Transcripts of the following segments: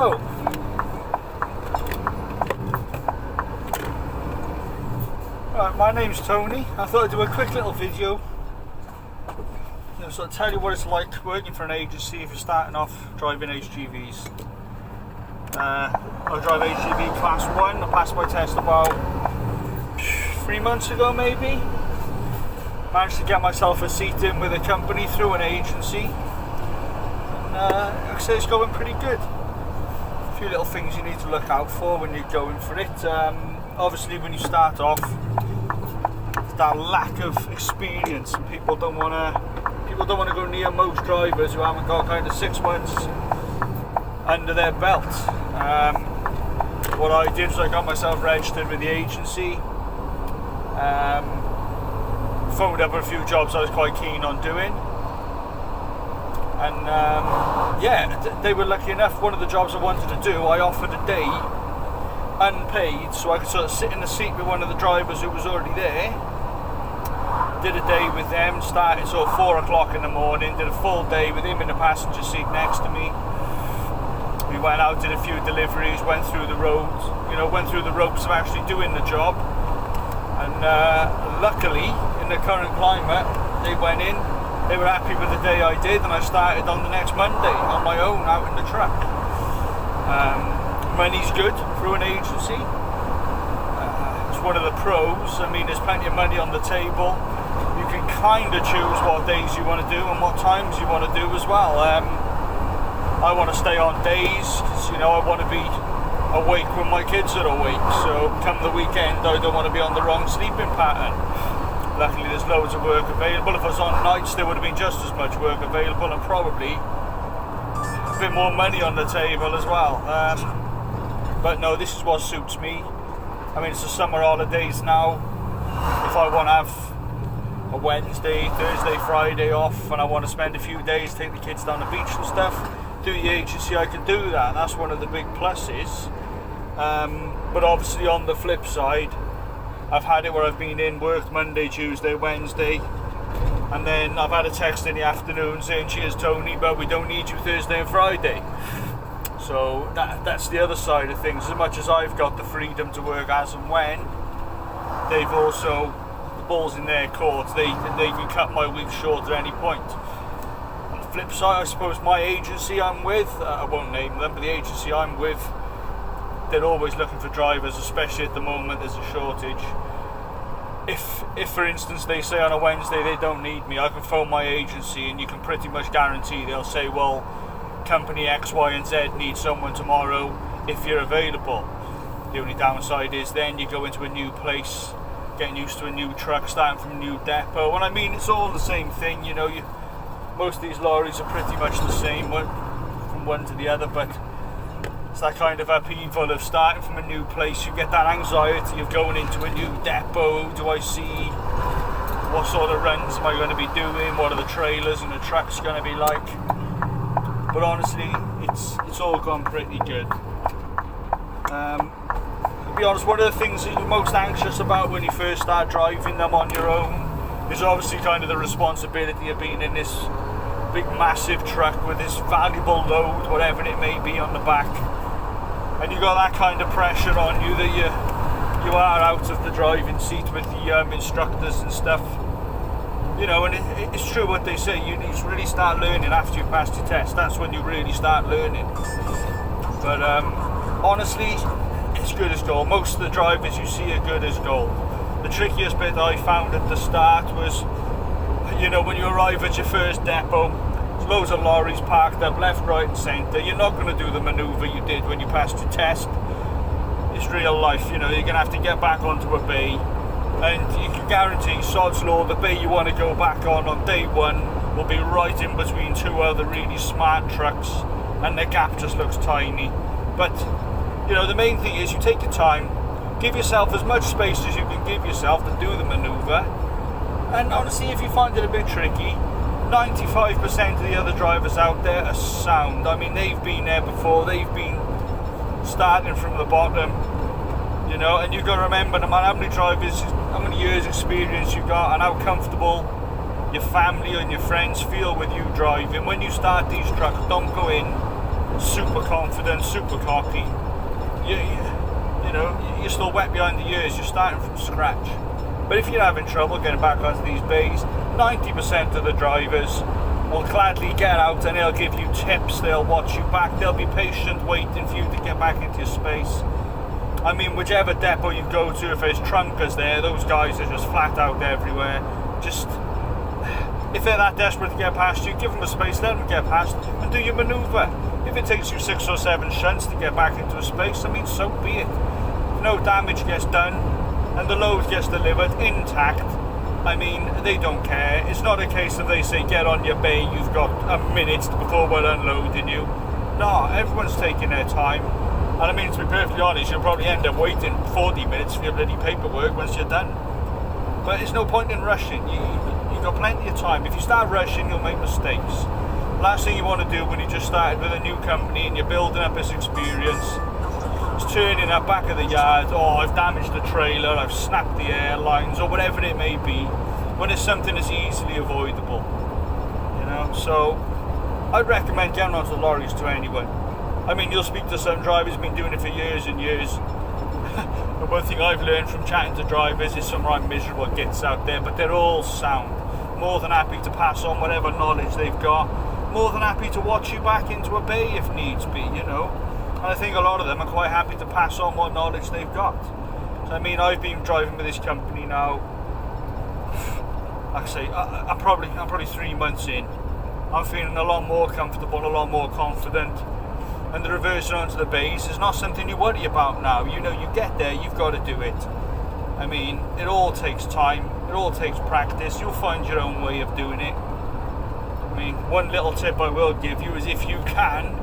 So, right, my name's Tony. I thought I'd do a quick little video, sort of tell you what it's like working for an agency if you're starting off driving HGVs. I drive HGV class 1. I passed my test about 3 months ago maybe. Managed to get myself a seat in with a company through an agency. And like I say, it's going pretty good. A few little things you need to look out for when you're going for it. Obviously when you start off, that lack of experience, and people don't want to go near most drivers who haven't got kind of 6 months under their belt. What I did was I got myself registered with the agency, phoned up a few jobs I was quite keen on doing, and yeah, they were lucky enough. One of the jobs I wanted to do, I offered a day unpaid, so I could sort of sit in the seat with one of the drivers who was already there. Did a day with them, started sort of 4 o'clock in the morning, did a full day with him in the passenger seat next to me. We went out, did a few deliveries, went through the roads, went through the ropes of actually doing the job. And luckily, in the current climate, they went in, they were happy with the day I did, and I started on the next Monday on my own out in the truck. Money's good through an agency. It's one of the pros. I mean, there's plenty of money on the table. You can kind of choose what days you want to do and what times you want to do as well. I want to stay on days because, I want to be awake when my kids are awake. So come the weekend, I don't want to be on the wrong sleeping pattern. Luckily, there's loads of work available. If I was on nights, there would have been just as much work available and probably a bit more money on the table as well. But no, this is what suits me. I mean, it's the summer holidays now. If I want to have a Wednesday, Thursday, Friday off, and I want to spend a few days, take the kids down the beach and stuff, do the agency, I can do that. That's one of the big pluses. But obviously on the flip side, I've had it where I've been in, worked Monday, Tuesday, Wednesday, and then I've had a text in the afternoon saying, cheers Tony, but we don't need you Thursday and Friday. So that's the other side of things. As much as I've got the freedom to work as and when, they've also, the ball's in their court. They can cut my week short at any point. On the flip side, I suppose my agency I'm with, I won't name them, but the agency I'm with, they're always looking for drivers, especially at the moment there's a shortage. If for instance they say on a Wednesday they don't need me, I can phone my agency and you can pretty much guarantee they'll say, well, company X, Y and Z needs someone tomorrow if you're available. The only downside is then you go into a new place, getting used to a new truck, starting from a new depot. And I mean, it's all the same thing, most of these lorries are pretty much the same from one to the other, but it's that kind of upheaval of starting from a new place. You get that anxiety of going into a new depot. Do I see what sort of runs am I going to be doing? What are the trailers and the trucks going to be like? But honestly, it's all gone pretty good. To be honest, one of the things that you're most anxious about when you first start driving them on your own is obviously kind of the responsibility of being in this big massive truck with this valuable load, whatever it may be, on the back. And you got that kind of pressure on you that you are out of the driving seat with the instructors and stuff. And it's true what they say, you need to really start learning after you pass your test. That's when you really start learning. But honestly, it's good as gold. Most of the drivers you see are good as gold. The trickiest bit I found at the start was, when you arrive at your first depot, there's loads of lorries parked up left, right and centre. You're not going to do the manoeuvre you did when you passed your test. It's real life, you're going to have to get back onto a bay. And you can guarantee, sod's law, the bay you want to go back on day one will be right in between two other really smart trucks, and the gap just looks tiny. But, the main thing is you take your time, give yourself as much space as you can give yourself to do the manoeuvre. And honestly, if you find it a bit tricky, 95% of the other drivers out there are sound. I mean, they've been there before, they've been starting from the bottom. And you've got to remember, no matter how many drivers, how many years experience you got, and how comfortable your family and your friends feel with you driving, when you start these trucks, don't go in super confident, super cocky. You know, you're still wet behind the ears, you're starting from scratch. But if you're having trouble getting back onto these bays, 90% of the drivers will gladly get out and they'll give you tips, they'll watch you back, they'll be patient waiting for you to get back into your space. I mean, whichever depot you go to, if there's trunkers there, those guys are just flat out everywhere. Just, if they're that desperate to get past you, give them a space, let them get past, and do your manoeuvre. If it takes you 6 or 7 shunts to get back into a space, I mean, so be it. If no damage gets done, and the load gets delivered intact, I mean, they don't care. It's not a case of they say, get on your bay, you've got a minute before we're unloading you. No, everyone's taking their time. And I mean, to be perfectly honest, you'll probably end up waiting 40 minutes for your bloody paperwork once you're done. But there's no point in rushing. You've got plenty of time. If you start rushing, you'll make mistakes. Last thing you want to do when you just started with a new company and you're building up this experience is turning up back of the yard, oh, I've damaged the trailer, I've snapped the airlines, or whatever it may be, when it's something that's easily avoidable. You know, so I'd recommend getting onto the lorries to anyone. I mean, you'll speak to some drivers who've been doing it for years and years. And one thing I've learned from chatting to drivers is some right miserable gits out there, but they're all sound. More than happy to pass on whatever knowledge they've got. More than happy to watch you back into a bay if needs be, you know. And I think a lot of them are quite happy to pass on what knowledge they've got. So I mean, I've been driving with this company now, like I say, I'm probably 3 months in. I'm feeling a lot more comfortable, a lot more confident. And the reversing onto the bays is not something you worry about now. You know, you get there, you've got to do it. I mean, it all takes time, it all takes practice. You'll find your own way of doing it. I mean, one little tip I will give you is if you can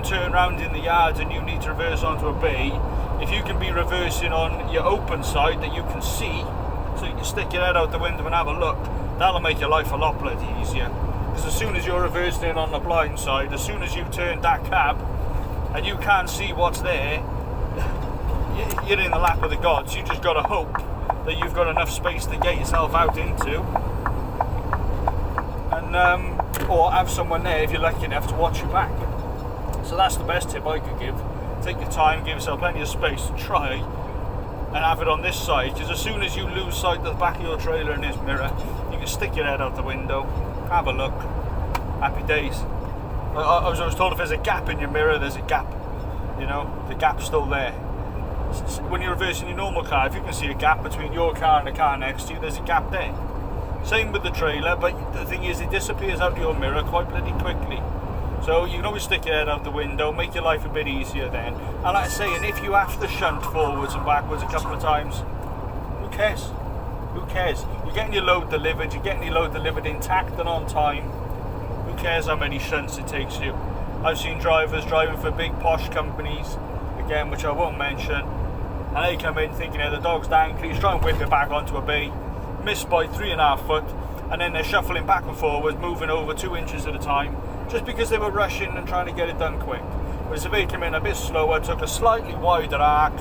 turn around in the yard and you need to reverse onto a bay, if you can be reversing on your open side that you can see, so you can stick your head out the window and have a look, that'll make your life a lot bloody easier. Because as soon as you're reversing in on the blind side, as soon as you've turned that cab and you can't see what's there, you're in the lap of the gods. You just got to hope that you've got enough space to get yourself out into, and or have someone there if you're lucky enough to watch you back. So that's the best tip I could give. Take your time, give yourself plenty of space to try and have it on this side, because as soon as you lose sight of the back of your trailer in this mirror, you can stick your head out the window, have a look, happy days. I was always told if there's a gap in your mirror, there's a gap. You know, the gap's still there. When you're reversing your normal car, if you can see a gap between your car and the car next to you, there's a gap there. Same with the trailer, but the thing is, it disappears out of your mirror quite bloody quickly. So you can always stick your head out the window, make your life a bit easier then. And like I say, and if you have to shunt forwards and backwards a couple of times, who cares? Who cares? You're getting your load delivered, you're getting your load delivered intact and on time. Who cares how many shunts it takes you? I've seen drivers driving for big posh companies, again, which I won't mention, and they come in thinking, the dog's down, please try and whip it back onto a bay, miss by 3.5 foot, and then they're shuffling back and forwards, moving over 2 inches at a time, just because they were rushing and trying to get it done quick. Whereas if they came in a bit slower, took a slightly wider arc,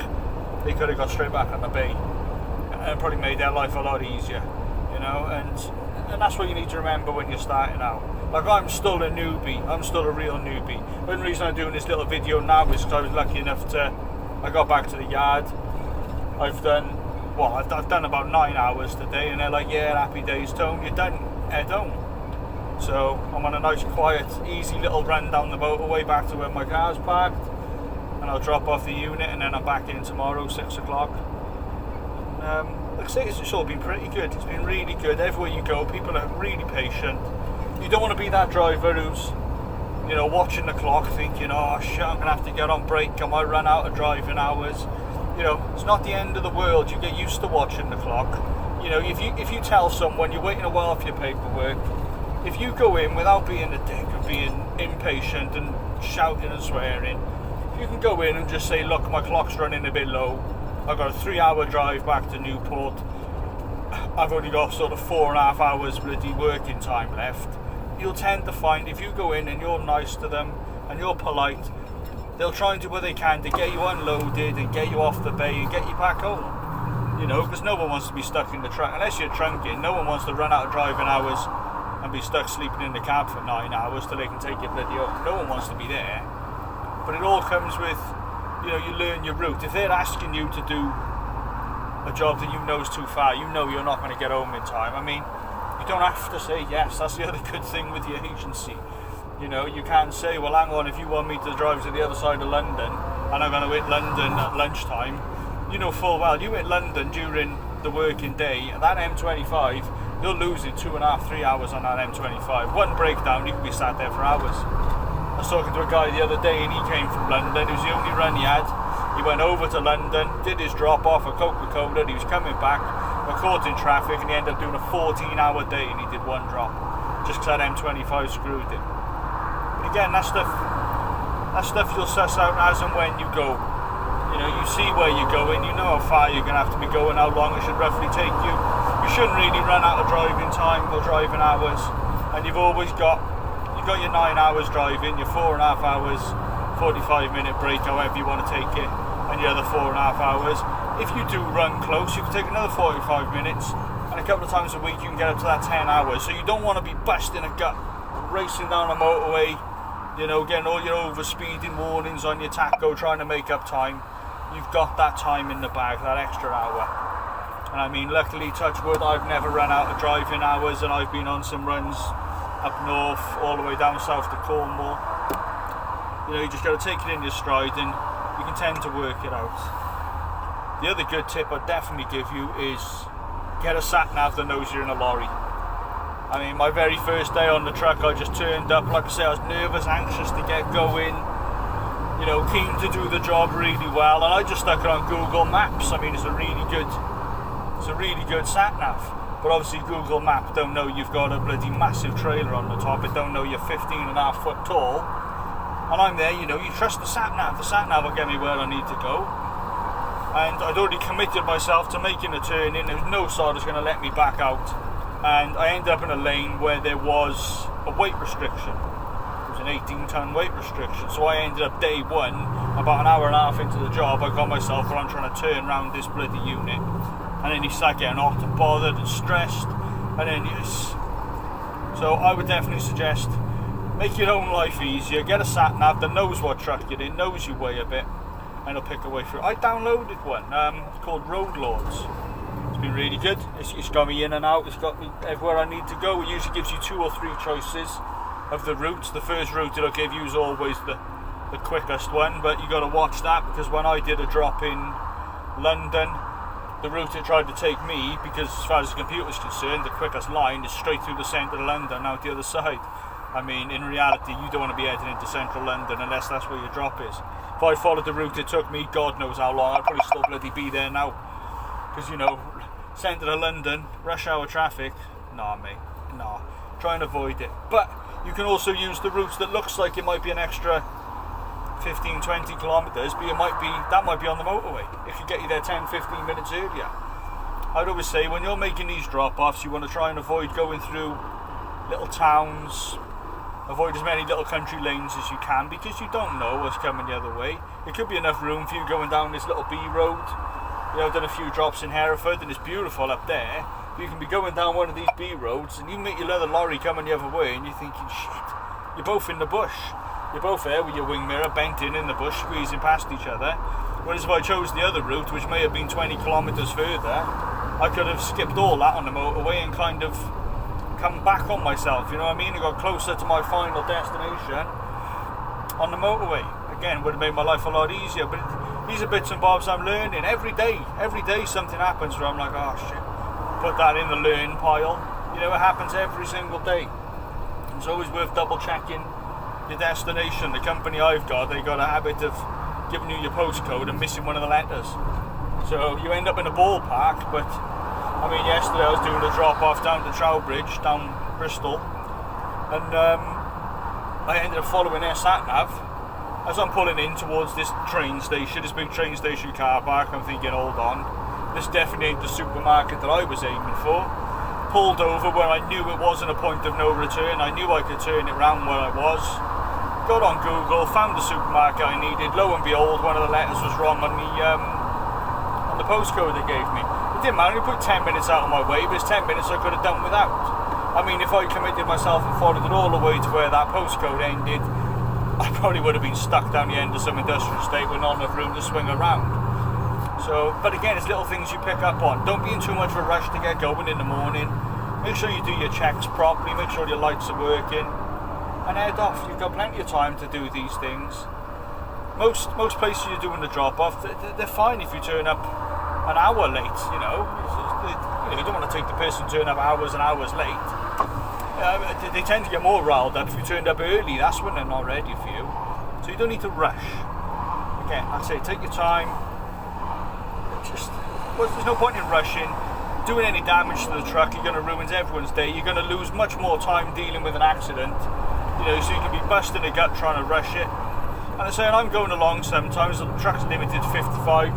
they could have got straight back on the bay, and probably made their life a lot easier, you know. And that's what you need to remember when you're starting out. Like, I'm still a newbie, I'm still a real newbie. The only reason I'm doing this little video now is because I was lucky enough I got back to the yard. I've done about 9 hours today, and they're like, yeah, happy days, Tone, you're done, head home. So I'm on a nice, quiet, easy little run down the motorway back to where my car's parked, and I'll drop off the unit, and then I'm back in tomorrow, 6 o'clock. Like I say, it's all been pretty good. It's been really good. Everywhere you go, people are really patient. You don't want to be that driver who's, you know, watching the clock thinking, oh shit, I'm going to have to get on break, I might run out of driving hours. You know, it's not the end of the world. You get used to watching the clock. You know, if you tell someone you're waiting a while for your paperwork, if you go in without being a dick and being impatient and shouting and swearing, you can go in and just say, look, my clock's running a bit low, I've got a 3-hour drive back to Newport, I've only got sort of 4.5 hours bloody working time left. You'll tend to find if you go in and you're nice to them and you're polite, they'll try and do what they can to get you unloaded and get you off the bay and get you back home. You know, because no one wants to be stuck in the trunk, unless you're trunking, no one wants to run out of driving hours and be stuck sleeping in the cab for 9 hours till they can take you bloody home. No one wants to be there. But it all comes with, you learn your route. If they're asking you to do a job that you know is too far, you're not going to get home in time. I mean, you don't have to say yes. That's the other good thing with the agency. You can't say, well, hang on, if you want me to drive to the other side of London and I'm going to hit London at lunchtime, you know full well, you hit London during the working day, and that M25, you're losing 2.5, 3 hours on that M25. One breakdown, you can be sat there for hours. I was talking to a guy the other day, and he came from London. It was the only run he had. He went over to London, did his drop off at Coca-Cola, he was coming back, got caught in traffic, and he ended up doing a 14-hour day, and he did one drop, just because that M25 screwed him. But again, that stuff you'll suss out as and when you go. You see where you're going, you know how far you're going to have to be going, how long it should roughly take you. You shouldn't really run out of driving time or driving hours, and you've got your 9 hours driving, your 4.5 hours, 45-minute break, however you want to take it, and your other 4.5 hours. If you do run close, you can take another 45 minutes, and a couple of times a week you can get up to that 10 hours. So you don't want to be busting a gut, racing down a motorway, getting all your over-speeding warnings on your tacho, trying to make up time. You've got that time in the bag, that extra hour. And I mean, luckily, touch wood, I've never run out of driving hours, and I've been on some runs up north, all the way down south to Cornwall. You just got to take it in your stride, and you can tend to work it out. The other good tip I'd definitely give you is get a sat-nav that knows you're in a lorry. I mean, my very first day on the truck, I just turned up, like I say, I was nervous, anxious to get going, keen to do the job really well, and I just stuck it on Google Maps. I mean, it's a really good sat-nav. But obviously Google Maps don't know you've got a bloody massive trailer on the top. It don't know you're 15.5 foot tall. And I'm there, you trust the sat-nav. The sat-nav will get me where I need to go. And I'd already committed myself to making a turn in. There was no sod was going to let me back out. And I ended up in a lane where there was a weight restriction. It was an 18-ton weight restriction. So I ended up day one, about an hour and a half into the job, I got myself where I'm trying to turn around this bloody unit. And then you start getting hot and bothered and stressed, and then so I would definitely suggest make your own life easier. Get a sat nav that knows what truck you're in, knows your way a bit, and it'll pick a way through. I downloaded one called Road Lords. It's been really good. It's got me in and out. It's got me everywhere I need to go. It usually gives you 2 or 3 choices of the routes. The first route it'll give you is always the quickest one, but you got to watch that, because when I did a drop in London, the route it tried to take me, because as far as the computer is concerned, the quickest line is straight through the centre of London, out the other side. I mean, in reality, you don't want to be heading into central London unless that's where your drop is. If I followed the route it took me, God knows how long, I'd probably still bloody be there now. Because, centre of London, rush hour traffic, nah mate, nah. Try and avoid it. But you can also use the routes that looks like it might be an extra 15-20 kilometres, but that might be on the motorway. It could get you there 10-15 minutes earlier. I'd always say when you're making these drop-offs, you want to try and avoid going through little towns, avoid as many little country lanes as you can, because you don't know what's coming the other way. It could be enough room for you going down this little B road. I've done a few drops in Hereford and it's beautiful up there. You can be going down one of these B roads and you meet your other lorry coming the other way and you're thinking, shit, you're both in the bush. You're both there with your wing mirror bent in the bush, squeezing past each other. Whereas if I chose the other route, which may have been 20 kilometres further, I could have skipped all that on the motorway and kind of come back on myself, you know what I mean? I got closer to my final destination on the motorway. Again, would have made my life a lot easier, but these are bits and bobs I'm learning. Every day something happens where I'm like, oh shit, put that in the learn pile. It happens every single day. It's always worth double checking your destination. The company I've got, they got a habit of giving you your postcode and missing one of the letters. So you end up in a ballpark, but I mean, yesterday I was doing a drop off down to Trowbridge, down Bristol, and I ended up following their sat-nav. As I'm pulling in towards this train station, this big train station car park, I'm thinking, hold on, this definitely ain't the supermarket that I was aiming for. Pulled over where I knew it wasn't a point of no return. I knew I could turn it round where I was. Got on Google, found the supermarket I needed. Lo and behold, one of the letters was wrong on the postcode they gave me. It didn't matter, I put 10 minutes out of my way, but it's 10 minutes I could have done without. I mean, if I committed myself and followed it all the way to where that postcode ended, I probably would have been stuck down the end of some industrial estate with not enough room to swing around. So, but again, it's little things you pick up on. Don't be in too much of a rush to get going in the morning. Make sure you do your checks properly, make sure your lights are working, and head off. You've got plenty of time to do these things. Most places you're doing the drop-off, they're fine if you turn up an hour late, you know. You don't want to take the person turn up hours and hours late. They tend to get more riled up if you turned up early. That's when they're not ready for you. So you don't need to rush. Again, I say take your time. There's no point in rushing. Doing any damage to the truck, you're going to ruin everyone's day. You're going to lose much more time dealing with an accident. You know, so you can be busting a gut trying to rush it. And I'm saying I'm going along sometimes. The truck's limited 55,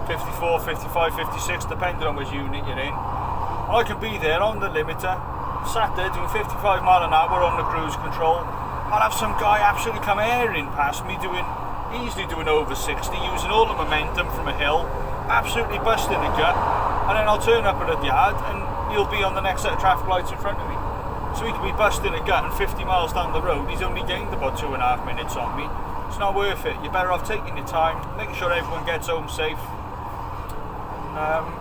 54, 55, 56, depending on which unit you're in. And I can be there on the limiter, sat there doing 55 mile an hour on the cruise control. I'll have some guy absolutely come airing past me, easily doing over 60, using all the momentum from a hill, absolutely busting the gut, and then I'll turn up at the yard and he'll be on the next set of traffic lights in front of me. So he can be busting a gut and 50 miles down the road, he's only gained about 2.5 minutes on me. It's not worth it. You're better off taking your time, making sure everyone gets home safe.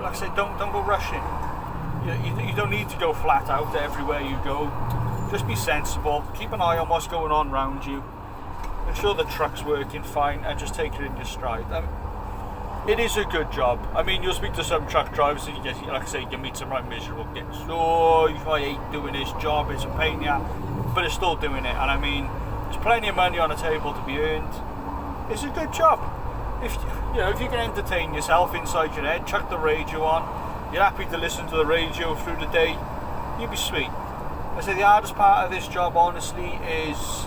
Like I said, don't go rushing. You don't need to go flat out everywhere you go. Just be sensible, keep an eye on what's going on around you, make sure the truck's working fine, and just take it in your stride. It is a good job. I mean, you'll speak to some truck drivers and you get, like I say, you meet some right miserable kids. Oh, I hate doing this job, it's a pain in the ass, but it's still doing it. And I mean, there's plenty of money on the table to be earned. It's a good job. If you can entertain yourself inside your head, chuck the radio on, you're happy to listen to the radio through the day, you'll be sweet. I say the hardest part of this job, honestly, is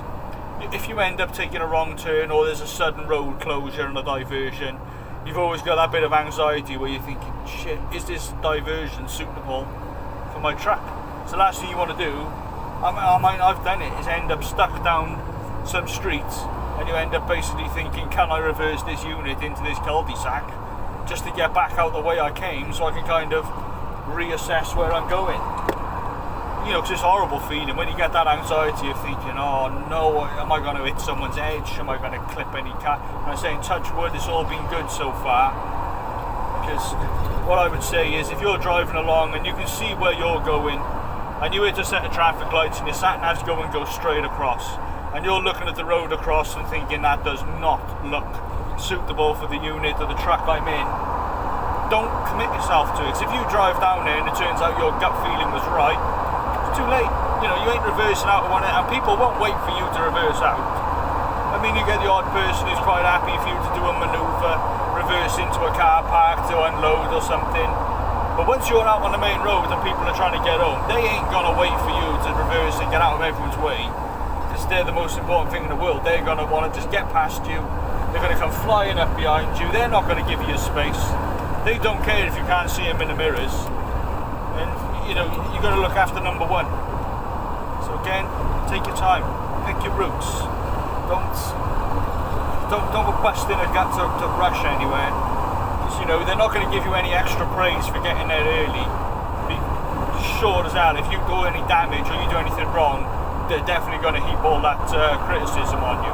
if you end up taking a wrong turn or there's a sudden road closure and a diversion, you've always got that bit of anxiety where you're thinking, shit, is this diversion suitable for my truck? So the last thing you want to do, I've done it, is end up stuck down some streets and you end up basically thinking, can I reverse this unit into this cul-de-sac just to get back out the way I came so I can kind of reassess where I'm going. You know, 'cause it's a horrible feeling when you get that anxiety of thinking, oh no, am I going to hit someone's edge? Am I going to clip any car? And I'm saying, touch wood, it's all been good so far. Because what I would say is, if you're driving along and you can see where you're going, and you hit a set of traffic lights and your sat-nav's going go straight across, and you're looking at the road across and thinking that does not look suitable for the unit or the truck I'm in, don't commit yourself to it. 'Cause if you drive down there and it turns out your gut feeling was right, too late. You know, you ain't reversing out on it, and people won't wait for you to reverse out. I mean, you get the odd person who's quite happy for you to do a manoeuvre, reverse into a car park to unload or something. But once you're out on the main road and people are trying to get home, they ain't gonna wait for you to reverse and get out of everyone's way, because they're the most important thing in the world. They're gonna want to just get past you. They're gonna come flying up behind you. They're not gonna give you space. They don't care if you can't see them in the mirrors. And you know, you've got to look after number one. So again, take your time, pick your routes. Don't go busting a gut to rush anywhere. Because you know, they're not going to give you any extra praise for getting there early. Be sure as hell, if you do any damage or you do anything wrong, they're definitely going to heap all that criticism on you.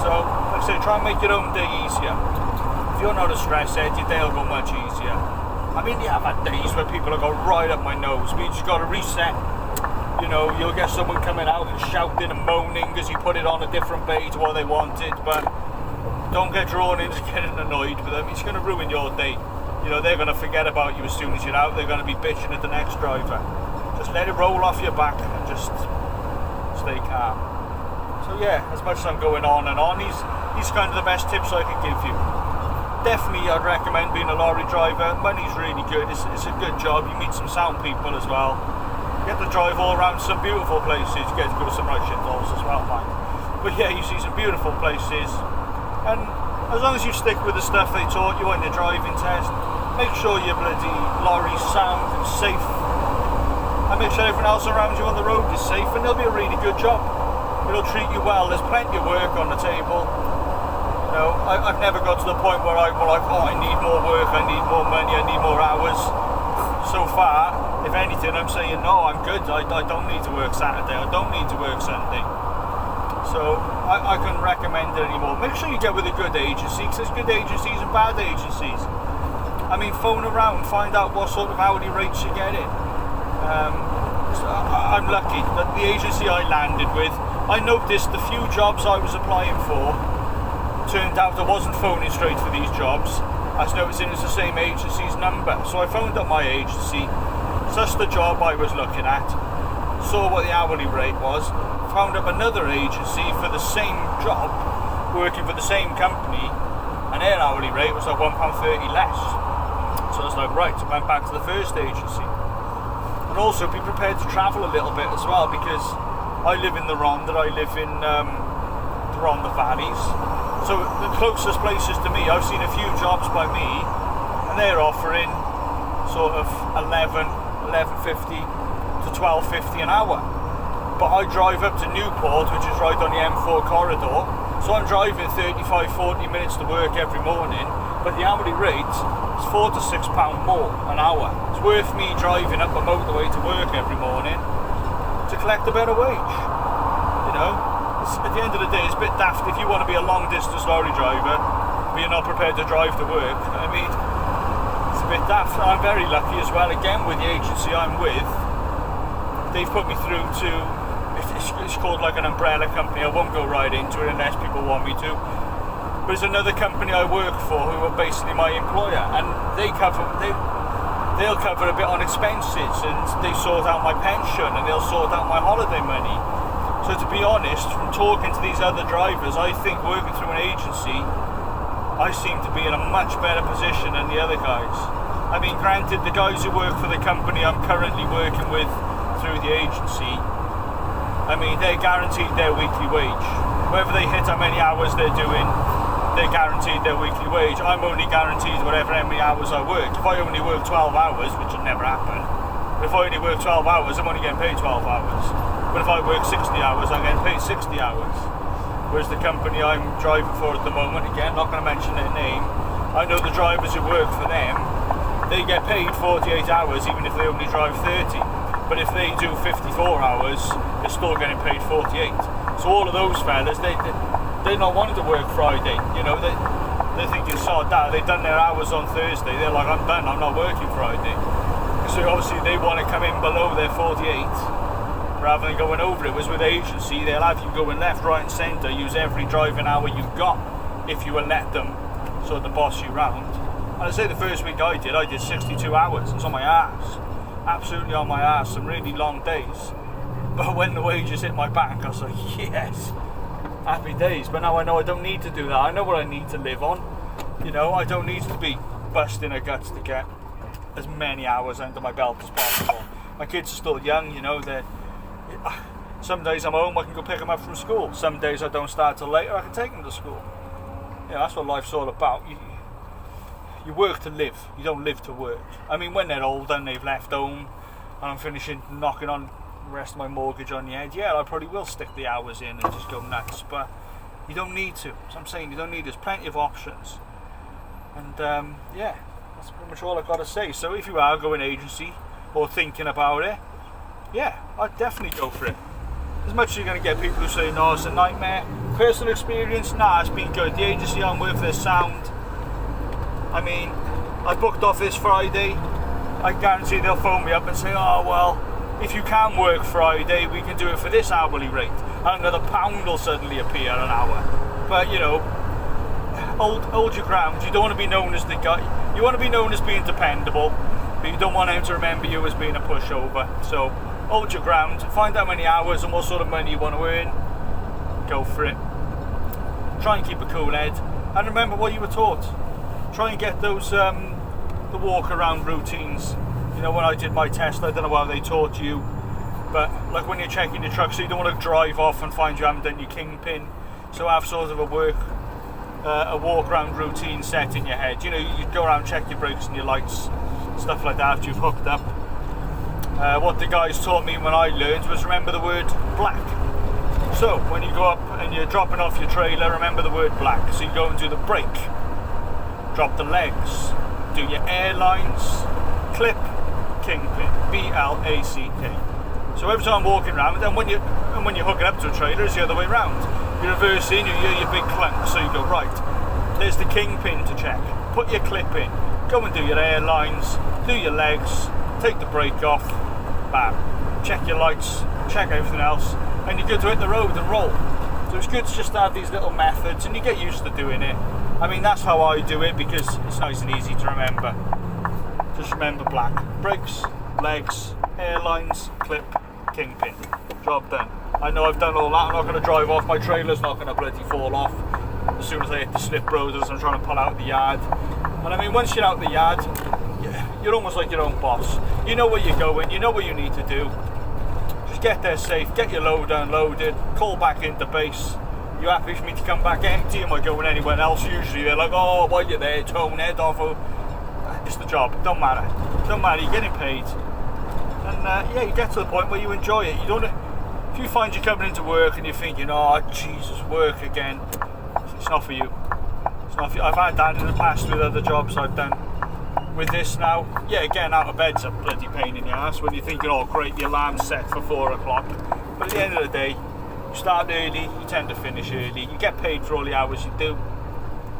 So, like I say, try and make your own day easier. If you're not a stress head, your day will go much easier. I mean, yeah, I've had days where people have gone right up my nose, but you just got to reset. You know, you'll get someone coming out and shouting and moaning because you put it on a different page to what they wanted, but don't get drawn into getting annoyed with them. It's going to ruin your day. You know, they're going to forget about you as soon as you're out. They're going to be bitching at the next driver. Just let it roll off your back and just stay calm. So yeah, as much as I'm going on and on, these kind of the best tips I can give you. Definitely I'd recommend being a lorry driver. Money's really good, it's a good job. You meet some sound people as well. You get to drive all around some beautiful places. You get to go to some right shitholes as well, man. But yeah, you see some beautiful places. And as long as you stick with the stuff they taught you on your driving test, make sure your bloody lorry's sound and safe. And make sure everyone else around you on the road is safe, and it'll be a really good job. It'll treat you well. There's plenty of work on the table. You know, I've never got to the point where I'm like, oh, I need more work, I need more money, I need more hours. So far, if anything, I'm saying, no, I'm good. I don't need to work Saturday, I don't need to work Sunday. So, So I couldn't recommend it anymore. Make sure you get with a good agency, because there's good agencies and bad agencies. I mean, phone around, find out what sort of hourly rates you're getting. So I'm lucky that the agency I landed with, I noticed the few jobs I was applying for, turned out I wasn't phoning straight for these jobs. I was noticing it's the same agency's number. So I phoned up my agency, sussed the job I was looking at, saw what the hourly rate was, found up another agency for the same job, working for the same company, and their hourly rate was like £1.30 less. So I was like, right, so I went back to the first agency. And also be prepared to travel a little bit as well, because I live in the Rhondda, I live in the Rhondda Valleys. So the closest places to me, I've seen a few jobs by me, and they're offering sort of 11.50 to 12.50 an hour. But I drive up to Newport, which is right on the M4 corridor, so I'm driving 35-40 minutes to work every morning, but the hourly rate is £4 to £6 more an hour. It's worth me driving up a motorway to work every morning to collect a better wage. You know, at the end of the day, it's a bit daft if you want to be a long distance lorry driver, but you're not prepared to drive to work. I mean, it's a bit daft. I'm very lucky as well, again, with the agency I'm with. They've put me through to, it's called like an umbrella company. I won't go right into it unless people want me to. But it's another company I work for who are basically my employer, and they'll cover a bit on expenses, and they sort out my pension, and they'll sort out my holiday money. So to be honest, from talking to these other drivers, I think working through an agency, I seem to be in a much better position than the other guys. I mean, granted, the guys who work for the company I'm currently working with through the agency, I mean, they're guaranteed their weekly wage. Whether they hit how many hours they're doing, they're guaranteed their weekly wage. I'm only guaranteed how many hours I work. If I only work 12 hours, which will never happen, if I only work 12 hours, I'm only getting paid 12 hours. But if I work 60 hours, I'm getting paid 60 hours. Whereas the company I'm driving for at the moment, again, not going to mention their name, I know the drivers who work for them, they get paid 48 hours even if they only drive 30. But if they do 54 hours, they're still getting paid 48. So all of those fellas, they're not wanting to work Friday. You know, they're thinking, sod that. They've done their hours on Thursday. They're like, I'm done. I'm not working Friday. So obviously they want to come in below their 48 rather than going over it. Whereas with agency, they'll have you going left, right, and centre. Use every driving hour you've got if you will let them, sort of boss you round. And I say the first week I did 62 hours. I was on my ass. Absolutely on my ass, some really long days. But when the wages hit my bank, I was like, yes, happy days. But now I know I don't need to do that. I know what I need to live on. You know, I don't need to be busting her guts to get as many hours under my belt as possible. My kids are still young, you know. Some days I'm home, I can go pick them up from school. Some days I don't start till later, I can take them to school. Yeah, that's what life's all about. You work to live, you don't live to work. I mean, when they're older and they've left home and I'm finishing knocking on the rest of my mortgage on the head, yeah, I probably will stick the hours in and just go nuts, but you don't need to. So I'm saying you don't need, there's plenty of options. And yeah, that's pretty much all I've got to say. So if you are going agency or thinking about it, yeah, I'd definitely go for it. As much as you're going to get people who say, no, it's a nightmare. Personal experience, nah, it's been good. The agency I'm with, they're sound. I mean, I booked off this Friday. I guarantee they'll phone me up and say, oh, well, if you can work Friday, we can do it for this hourly rate. And another £1 will suddenly appear an hour. But, you know, hold your ground. You don't want to be known as the guy. You want to be known as being dependable, but you don't want him to remember you as being a pushover. So, hold your ground. Find out how many hours and what sort of money you want to earn. Go for it. Try and keep a cool head. And remember what you were taught. Try and get those the walk around routines. You know, when I did my test, I don't know how they taught you, but like when you're checking your truck, so you don't want to drive off and find you haven't done your kingpin. So have sort of a walk around routine set in your head. You know, you go around, check your brakes and your lights, stuff like that after you've hooked up. What the guys taught me when I learned was remember the word black. So when you go up and you're dropping off your trailer, remember the word black. So you go and do the brake. Drop the legs, do your airlines, clip, kingpin, B-L-A-C-K. So every time I'm walking around, and when you're hooking up to a trailer, it's the other way around. You're reversing, you hear your big clunk, so you go, right, there's the kingpin to check. Put your clip in, go and do your airlines, do your legs, take the brake off, bam. Check your lights, check everything else, and you're good to hit the road and roll. So it's good to just have these little methods, and you get used to doing it. I mean, that's how I do it, because it's nice and easy to remember. Just remember black. Brakes, legs, airlines, clip, kingpin. Job done. I know I've done all that. I'm not going to drive off. My trailer's not going to bloody fall off as soon as I hit the slip road as I'm trying to pull out the yard. And I mean, once you're out the yard, you're almost like your own boss. You know where you're going. You know what you need to do. Just get there safe. Get your load unloaded. Call back into base. You happy for me to come back empty? Am I going anywhere else? Usually they're like, oh, while you're there, tone head off. It's the job. Don't matter. Don't matter. You're getting paid. And yeah, you get to the point where you enjoy it. You don't. If you find you're coming into work and you're thinking, oh Jesus, work again, it's not for you. It's not for you. I've had that in the past with other jobs I've done. With this now, yeah, getting out of bed's a bloody pain in the ass when you're thinking, oh great, the alarm's set for 4 o'clock. But at the end of the day, you start early, you tend to finish early. You get paid for all the hours you do.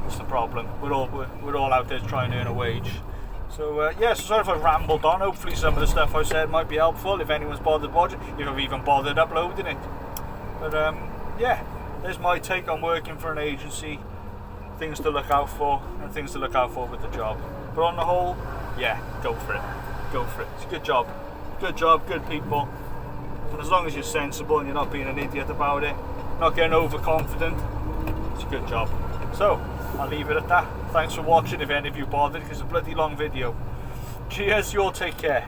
That's the problem. We're all out there trying to earn a wage. So yeah, so sorry if I've rambled on. Hopefully some of the stuff I said might be helpful if anyone's bothered watching, if I've even bothered uploading it. But yeah, there's my take on working for an agency, things to look out for, and things to look out for with the job. But on the whole, yeah, go for it. Go for it. It's a good job. Good job, good people. And as long as you're sensible and you're not being an idiot about it, not getting overconfident, it's a good job. So, I'll leave it at that. Thanks for watching if any of you bothered, because it's a bloody long video. Cheers, you all take care.